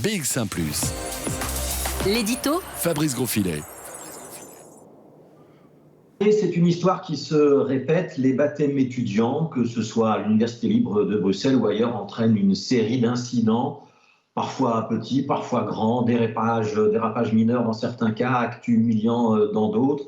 BX1 ⁇ L'édito Fabrice Grosfilet. Et c'est une histoire qui se répète. Les baptêmes étudiants, que ce soit à l'Université libre de Bruxelles ou ailleurs, entraînent une série d'incidents, parfois petits, parfois grands, dérapages mineurs dans certains cas, actes humiliants dans d'autres,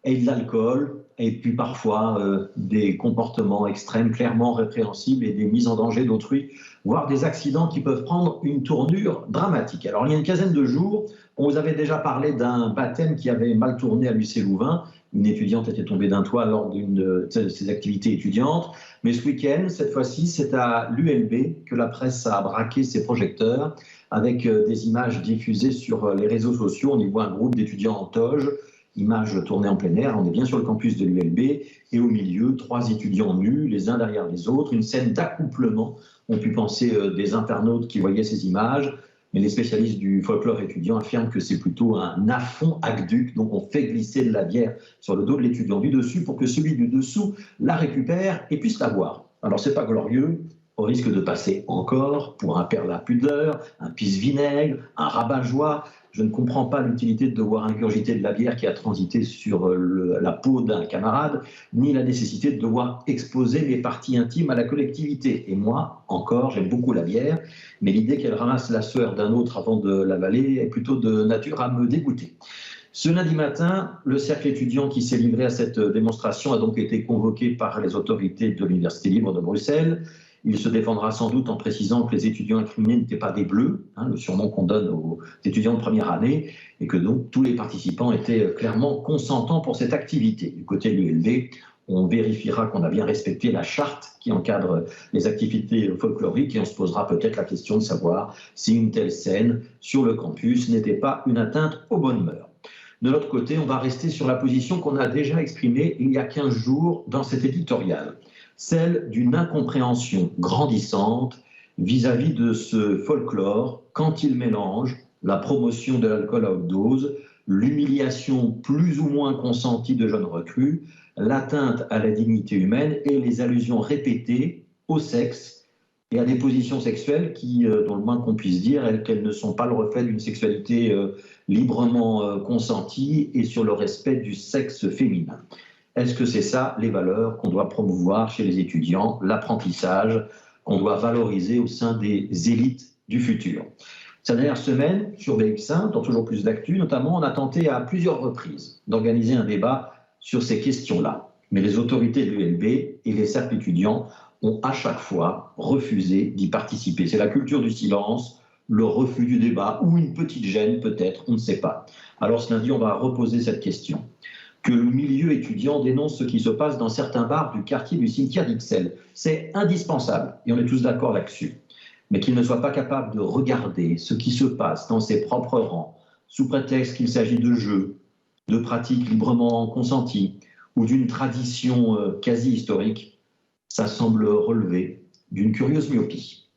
et de l'alcool, et puis parfois des comportements extrêmes clairement répréhensibles et des mises en danger d'autrui, voire des accidents qui peuvent prendre une tournure dramatique. Alors il y a une quinzaine de jours, on vous avait déjà parlé d'un baptême qui avait mal tourné à l'UC Louvain. Une étudiante était tombée d'un toit lors d'une de ses activités étudiantes. Mais ce week-end, cette fois-ci, c'est à l'ULB que la presse a braqué ses projecteurs avec des images diffusées sur les réseaux sociaux. On y voit un groupe d'étudiants en toge, images tournées en plein air. On est bien sur le campus de l'ULB et au milieu, 3 étudiants nus, les uns derrière les autres. Une scène d'accouplement. On pu penser des internautes qui voyaient ces images. Mais les spécialistes du folklore étudiant affirment que c'est plutôt un affront aqueduc. Donc on fait glisser de la bière sur le dos de l'étudiant du dessus pour que celui du dessous la récupère et puisse la boire. Alors c'est pas glorieux, au risque de passer encore pour un père la pudeur, un pisse-vinaigre, un rabat-joie. Je ne comprends pas l'utilité de devoir ingurgiter de la bière qui a transité sur la peau d'un camarade, ni la nécessité de devoir exposer mes parties intimes à la collectivité. Et moi, encore, j'aime beaucoup la bière, mais l'idée qu'elle ramasse la sueur d'un autre avant de l'avaler est plutôt de nature à me dégoûter. Ce lundi matin, le cercle étudiant qui s'est livré à cette démonstration a donc été convoqué par les autorités de l'Université libre de Bruxelles. Il se défendra sans doute en précisant que les étudiants incriminés n'étaient pas des bleus, le surnom qu'on donne aux étudiants de première année, et que donc tous les participants étaient clairement consentants pour cette activité. Du côté de l'ULB, on vérifiera qu'on a bien respecté la charte qui encadre les activités folkloriques et on se posera peut-être la question de savoir si une telle scène sur le campus n'était pas une atteinte aux bonnes mœurs. De l'autre côté, on va rester sur la position qu'on a déjà exprimée il y a 15 jours dans cet éditorial, celle d'une incompréhension grandissante vis-à-vis de ce folklore quand il mélange la promotion de l'alcool à haute dose, l'humiliation plus ou moins consentie de jeunes recrues, l'atteinte à la dignité humaine et les allusions répétées au sexe et à des positions sexuelles qui, dans le moins qu'on puisse dire, qu'elles ne sont pas le reflet d'une sexualité librement consentie et sur le respect du sexe féminin. Est-ce que c'est ça les valeurs qu'on doit promouvoir chez les étudiants, l'apprentissage qu'on doit valoriser au sein des élites du futur? Ces dernières semaines, sur BX1, dans toujours plus d'actu, notamment, on a tenté à plusieurs reprises d'organiser un débat sur ces questions-là. Mais les autorités de l'ULB et les cercles étudiants ont à chaque fois refusé d'y participer. C'est la culture du silence, le refus du débat ou une petite gêne peut-être, on ne sait pas. Alors ce lundi, on va reposer cette question. Que le milieu étudiant dénonce ce qui se passe dans certains bars du quartier du cimetière d'Ixelles. C'est indispensable et on est tous d'accord là-dessus. Mais qu'il ne soit pas capable de regarder ce qui se passe dans ses propres rangs, sous prétexte qu'il s'agit de jeux, de pratiques librement consenties ou d'une tradition quasi historique, ça semble relever d'une curieuse myopie.